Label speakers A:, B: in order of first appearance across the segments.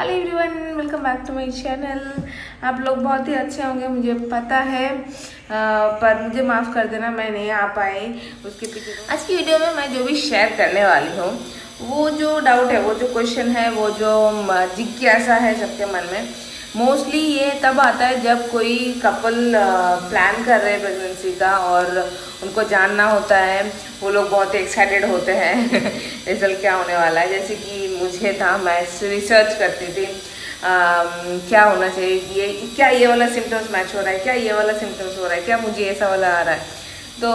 A: Hello everyone, welcome back to my channel. आप लोग बहुत ही अच्छे होंगे मुझे पता है, पर मुझे माफ़ कर देना मैं नहीं आ पाई उसके पीछे। आज की वीडियो में मैं जो भी शेयर करने वाली हूँ, वो जो डाउट है, वो जो क्वेश्चन है, वो जो जिज्ञासा है सबके मन में, मोस्टली ये तब आता है जब कोई कपल प्लान कर रहे हैं प्रेगनेंसी का और उनको जानना होता है। वो लोग बहुत एक्साइटेड होते हैं रिजल्ट क्या होने वाला है। जैसे कि मुझे था, मैं रिसर्च करती थी क्या होना चाहिए, ये वाला सिम्टम्स मैच हो रहा है, क्या ये वाला सिम्टम्स हो रहा है, क्या मुझे ऐसा वाला आ रहा है। तो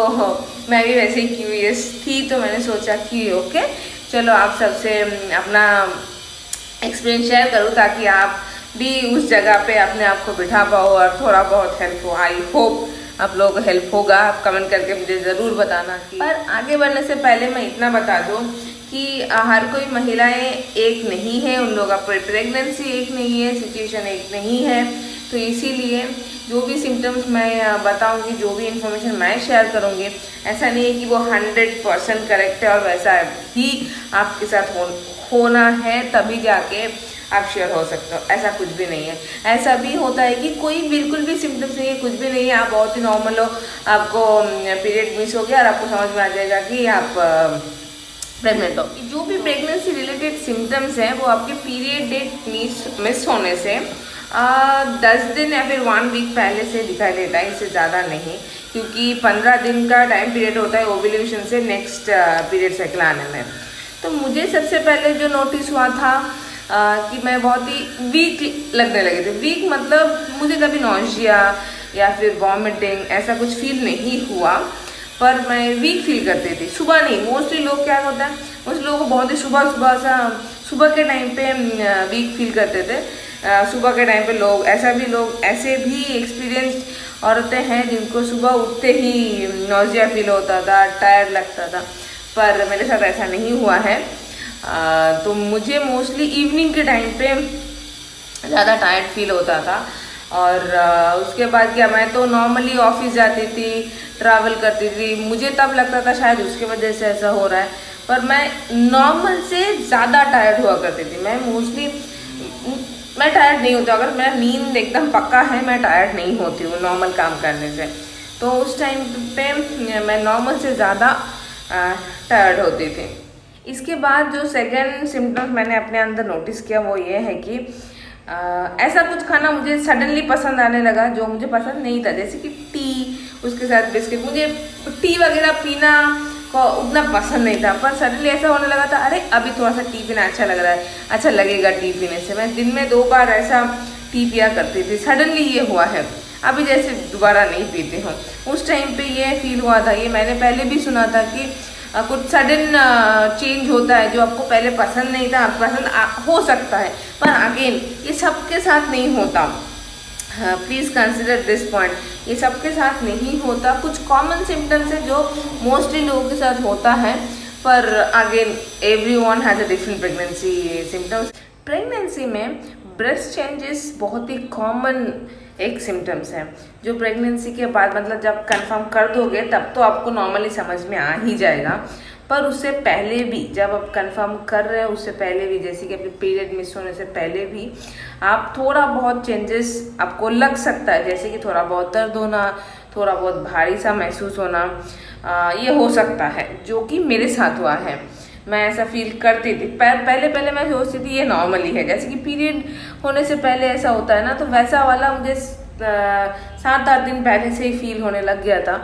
A: मैं भी वैसे ही क्यूरियस थी, तो मैंने सोचा कि ओके चलो आप सबसे अपना एक्सपीरियंस शेयर करूँ ताकि आप भी उस जगह पे अपने आप को बिठा पाओ और थोड़ा बहुत हेल्प हो। आई होप आप लोग हेल्प होगा। आप कमेंट करके मुझे ज़रूर बताना। कि पर आगे बढ़ने से पहले मैं इतना बता दूं कि हर कोई महिलाएं एक नहीं है, उन लोगों का प्रेगनेंसी एक नहीं है, सिचुएशन एक नहीं है। तो इसीलिए जो भी सिम्टम्स मैं बताऊंगी, जो भी इंफॉर्मेशन मैं शेयर करूंगी, ऐसा नहीं है कि वो 100% करेक्ट है और वैसा ही आपके साथ होना है तभी जाके आप शेयर हो सकते हो। ऐसा कुछ भी नहीं है। ऐसा भी होता है कि कोई बिल्कुल भी सिम्टम्स नहीं है, कुछ भी नहीं है, आप बहुत ही नॉर्मल हो, आपको पीरियड मिस हो गया और आपको समझ में आ जाएगा कि आप प्रेग्नेंट हो। जो भी प्रेगनेंसी रिलेटेड सिम्टम्स हैं वो आपके पीरियड डेट मिस होने से 10 दिन या फिर 1 वीक पहले से दिखाई देता है, इससे ज़्यादा नहीं। क्योंकि 15 दिन का टाइम पीरियड होता है ओव्यूलेशन से नेक्स्ट पीरियड साइकिल आने में। तो मुझे सबसे पहले जो नोटिस हुआ था कि मैं बहुत ही वीक लगने लगे थे। वीक मतलब मुझे कभी नॉजिया या फिर वॉमिटिंग ऐसा कुछ फील नहीं हुआ, पर मैं वीक फील करती थी। सुबह नहीं, मोस्टली लोग क्या होता है, मोस्टली लोगों को बहुत ही सुबह के टाइम पे वीक फील करते थे। सुबह के टाइम पे लोग ऐसे भी एक्सपीरियंस औरतें हैं जिनको सुबह उठते ही नॉजिया फील होता था, टायर्ड लगता था, पर मेरे साथ ऐसा नहीं हुआ है। तो मुझे मोस्टली इवनिंग के टाइम पे ज़्यादा टायर्ड फील होता था। और उसके बाद क्या, मैं तो नॉर्मली ऑफिस जाती थी, ट्रैवल करती थी, मुझे तब लगता था शायद उसके वजह से ऐसा हो रहा है, पर मैं नॉर्मल से ज़्यादा टायर्ड हुआ करती थी। मैं टायर्ड नहीं होती, अगर मेरा नींद एकदम पक्का है मैं टायर्ड नहीं होती हूँ नॉर्मल काम करने से। तो उस टाइम पे मैं नॉर्मल से ज़्यादा टायर्ड होती थी। इसके बाद जो सेकेंड सिम्टम्स मैंने अपने अंदर नोटिस किया वो ये है कि ऐसा कुछ खाना मुझे सडनली पसंद आने लगा जो मुझे पसंद नहीं था। जैसे कि टी, उसके साथ बिस्किट। मुझे टी वगैरह पीना को उतना पसंद नहीं था, पर सडनली ऐसा होने लगा था, अरे अभी थोड़ा सा टी पीना अच्छा लग रहा है, अच्छा लगेगा टी पीने से। मैं दिन में 2 बार ऐसा टी पिया करती थी, सडनली ये हुआ है। अभी जैसे दोबारा नहीं पीती हूँ। उस टाइम पे ये फील हुआ था। ये मैंने पहले भी सुना था कि कुछ सडन चेंज होता है जो आपको पहले पसंद नहीं था, पसंद हो सकता है, पर अगेन ये सबके साथ नहीं होता। प्लीज़ कंसिडर दिस पॉइंट, ये सबके साथ नहीं होता। कुछ कॉमन सिम्टम्स है जो मोस्टली लोगों के साथ होता है, पर again everyone has a different pregnancy symptoms. Pregnancy में ब्रेस्ट चेंजेस बहुत ही कॉमन एक सिम्टम्स है जो प्रेगनेंसी के बाद, मतलब जब कंफर्म कर दोगे तब तो आपको नॉर्मली समझ में आ ही जाएगा, पर उससे पहले भी, जब आप कंफर्म कर रहे हो उससे पहले भी, जैसे कि अपने पीरियड मिस होने से पहले भी आप थोड़ा बहुत चेंजेस आपको लग सकता है। जैसे कि थोड़ा बहुत दर्द होना, थोड़ा बहुत भारी सा महसूस होना, ये हो सकता है, जो कि मेरे साथ हुआ है। मैं ऐसा फील करती थी। पहले मैं सोचती थी ये नॉर्मली है, जैसे कि पीरियड होने से पहले ऐसा होता है ना, तो वैसा वाला मुझे 7-8 दिन पहले से ही फील होने लग गया था।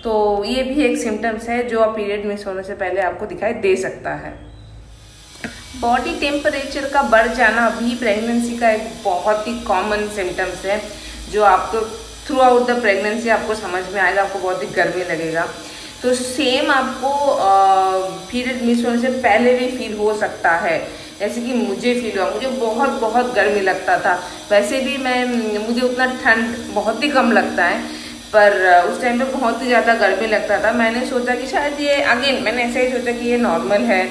A: तो ये भी एक सिम्टम्स है जो पीरियड मिस होने से पहले आपको दिखाई दे सकता है। बॉडी टेम्परेचर का बढ़ जाना भी प्रेगनेंसी का एक बहुत ही कॉमन सिम्टम्स है, जो आपको थ्रू आउट द प्रेगनेंसी आपको समझ में आएगा, आपको बहुत ही गर्मी लगेगा। तो सेम आपको पीरियड मिस होने से पहले भी फील हो सकता है, जैसे कि मुझे फील हुआ। मुझे बहुत गर्मी लगता था। वैसे भी मुझे उतना ठंड बहुत ही कम लगता है, पर उस टाइम पे बहुत ही ज़्यादा गर्मी लगता था। मैंने सोचा कि शायद ये, अगेन मैंने ऐसे ही सोचा कि ये नॉर्मल है,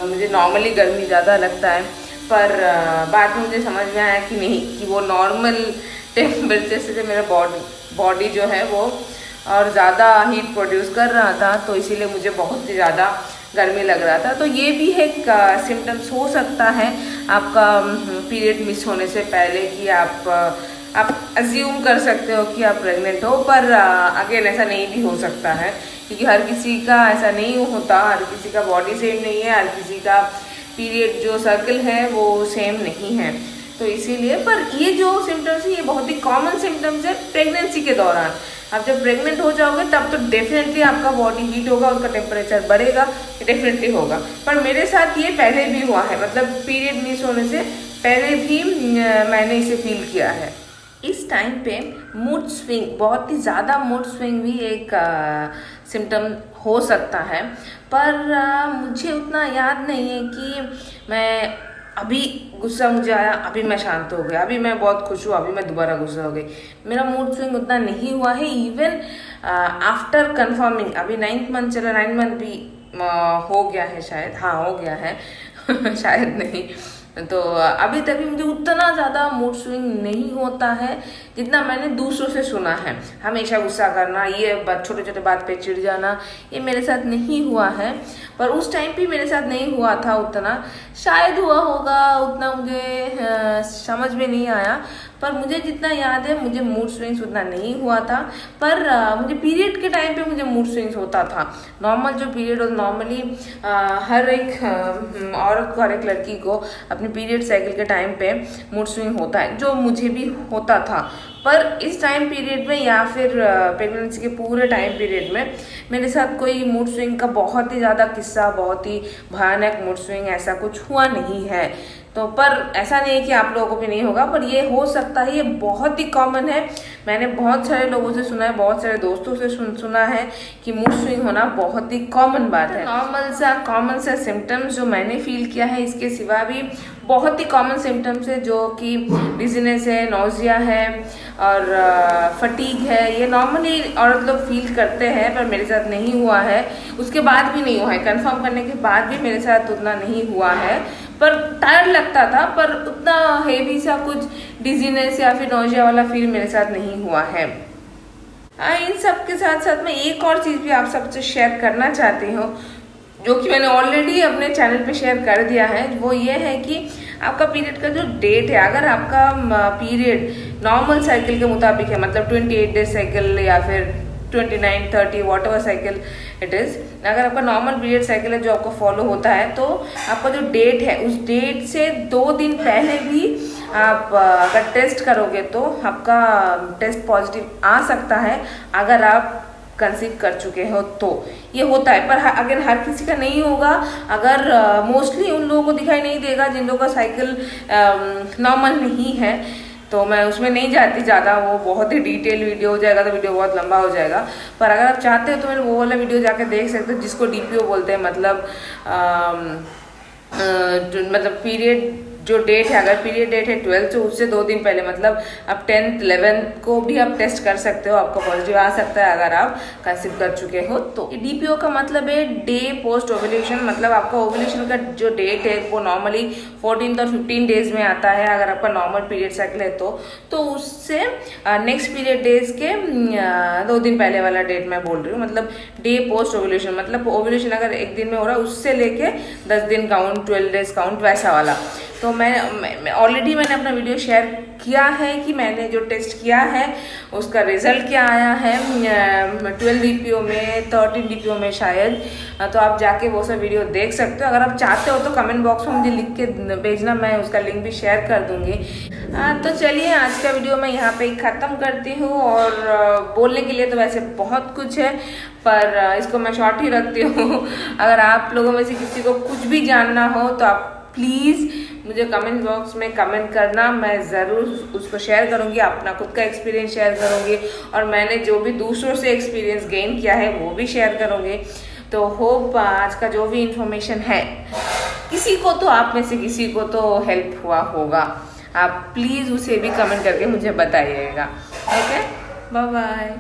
A: मुझे नॉर्मली गर्मी ज़्यादा लगता है, पर बाद में मुझे समझ में आया कि नहीं, कि वो नॉर्मल टेम्परेचर से मेरा बॉडी जो है वो और ज़्यादा हीट प्रोड्यूस कर रहा था, तो इसीलिए मुझे बहुत ही ज़्यादा गर्मी लग रहा था। तो ये भी एक सिम्टम्स हो सकता है आपका पीरियड मिस होने से पहले कि आप अज्यूम कर सकते हो कि आप प्रेग्नेंट हो, पर अगेन ऐसा नहीं भी हो सकता है क्योंकि हर किसी का ऐसा नहीं होता, हर किसी का बॉडी सेम नहीं है, हर किसी का पीरियड जो सर्कल है वो सेम नहीं है। तो इसीलिए, पर ये जो सिम्टम्स है ये बहुत ही कॉमन सिम्टम्स है प्रेगनेंसी के दौरान। आप जब प्रेग्नेंट हो जाओगे तब तो डेफिनेटली आपका बॉडी हीट होगा, उसका टेम्परेचर बढ़ेगा, डेफिनेटली होगा। पर मेरे साथ ये पहले भी हुआ है, मतलब पीरियड मिस होने से पहले भी मैंने इसे फील किया है। इस टाइम पे मूड स्विंग, बहुत ही ज़्यादा मूड स्विंग भी एक सिम्टम हो सकता है, पर मुझे उतना याद नहीं है कि मैं अभी गुस्सा मुझे आया, अभी मैं शांत हो गया, अभी मैं बहुत खुश हूँ, अभी मैं दोबारा गुस्सा हो गई। मेरा मूड स्विंग उतना नहीं हुआ है। इवन आफ्टर कंफर्मिंग, अभी 9th मंथ चला, 9 मंथ भी हो गया है शायद, हाँ हो गया है शायद नहीं, तो अभी तक भी मुझे उतना ज़्यादा मूड स्विंग नहीं होता है जितना मैंने दूसरों से सुना है। हमेशा गुस्सा करना, ये छोटे छोटे बात पे चिढ़ जाना, ये मेरे साथ नहीं हुआ है। पर उस टाइम भी मेरे साथ नहीं हुआ था उतना, शायद हुआ होगा, उतना मुझे समझ में नहीं आया। पर मुझे जितना याद है मुझे मूड स्विंग्स उतना नहीं हुआ था। पर मुझे पीरियड के टाइम पे मुझे मूड स्विंग्स होता था। नॉर्मल जो पीरियड, और नॉर्मली हर एक औरत को, हर एक लड़की को अपने पीरियड साइकिल के टाइम पे मूड स्विंग होता है, जो मुझे भी होता था। पर इस टाइम पीरियड में या फिर प्रेगनेंसी के पूरे टाइम पीरियड में मेरे साथ कोई मूड स्विंग का बहुत ही ज़्यादा किस्सा, बहुत ही भयानक मूड स्विंग ऐसा कुछ हुआ नहीं है। तो पर ऐसा नहीं है कि आप लोगों को भी नहीं होगा, पर ये हो सकता है, ये बहुत ही कॉमन है। मैंने बहुत सारे लोगों से सुना है, बहुत सारे दोस्तों से सुना है कि मूड स्विंग होना बहुत ही कॉमन बात है। कॉमन सा सिम्टम्स जो मैंने फील किया है, इसके सिवा भी बहुत ही कॉमन सिम्टम्स है जो कि डिजीनेस है, नोजिया है और फटीग है। ये नॉर्मली औरत लोग फील करते हैं, पर मेरे साथ नहीं हुआ है। उसके बाद भी नहीं हुआ है, कंफर्म करने के बाद भी मेरे साथ उतना नहीं हुआ है। पर टायर्ड लगता था, पर उतना हेवी सा कुछ डिजीनेस या फिर नोजिया वाला फील मेरे साथ नहीं हुआ है। इन सब के साथ साथ मैं एक और चीज़ भी आप सबसे शेयर करना चाहती हूँ, जो कि मैंने ऑलरेडी अपने चैनल पे शेयर कर दिया है। वो ये है कि आपका पीरियड का जो डेट है, अगर आपका पीरियड नॉर्मल साइकिल के मुताबिक है, मतलब 28 डेज साइकिल या फिर 29, 30 what ever cycle it is, अगर आपका नॉर्मल पीरियड साइकिल है जो आपको फॉलो होता है, तो आपका जो डेट है उस डेट से 2 दिन पहले भी आप अगर टेस्ट करोगे तो आपका टेस्ट पॉजिटिव आ सकता है, अगर आप कंसीव कर चुके हो तो ये होता है। पर अगर हर किसी का नहीं होगा, अगर मोस्टली उन लोगों को दिखाई नहीं देगा जिन लोगों का साइकिल नॉर्मल नहीं है, तो मैं उसमें नहीं जाती ज़्यादा, वो बहुत ही डिटेल वीडियो हो जाएगा, तो वीडियो बहुत लंबा हो जाएगा। पर अगर आप चाहते हो तो मैंने वो वाला वीडियो जाके देख सकते हो जिसको DPO बोलते हैं, मतलब पीरियड जो डेट है, अगर पीरियड डेट है 12 तो उससे 2 दिन पहले, मतलब आप 10th 11th को भी आप टेस्ट कर सकते हो, आपका पॉजिटिव आ सकता है अगर आप कंसीव कर चुके हो तो। DPO का मतलब है डे पोस्ट ओवुलेशन, मतलब आपका ओवुलेशन का जो डेट है वो नॉर्मली 14 और 15 डेज में आता है अगर आपका नॉर्मल पीरियड साइकिल है तो उससे नेक्स्ट पीरियड डेज के 2 दिन पहले वाला डेट मैं बोल रही हूँ, मतलब डे पोस्ट ओवुलेशन, मतलब ओवुलेशन अगर 1 दिन में हो रहा है उससे लेके 10 दिन काउंट, 12 डेज काउंट, वैसा वाला। तो मैं ऑलरेडी मैंने अपना वीडियो शेयर किया है कि मैंने जो टेस्ट किया है उसका रिजल्ट क्या आया है 12 DPO में, 13 DPO में शायद। तो आप जाके वो सब वीडियो देख सकते हो। अगर आप चाहते हो तो कमेंट बॉक्स में मुझे लिख के भेजना, मैं उसका लिंक भी शेयर कर दूंगी। तो चलिए आज का वीडियो मैं यहाँ पे ख़त्म करती हूँ। और बोलने के लिए तो वैसे बहुत कुछ है, पर इसको मैं शॉर्ट ही रखती हूँ। अगर आप लोगों में से किसी को कुछ भी जानना हो तो आप प्लीज़ मुझे कमेंट बॉक्स में कमेंट करना, मैं ज़रूर उसको शेयर करूँगी, अपना खुद का एक्सपीरियंस शेयर करूँगी और मैंने जो भी दूसरों से एक्सपीरियंस गेन किया है वो भी शेयर करूँगी। तो होप आज का जो भी इंफॉर्मेशन है किसी को तो, आप में से किसी को तो हेल्प हुआ होगा। आप प्लीज़ उसे भी कमेंट करके मुझे बताइएगा। Okay, bye bye.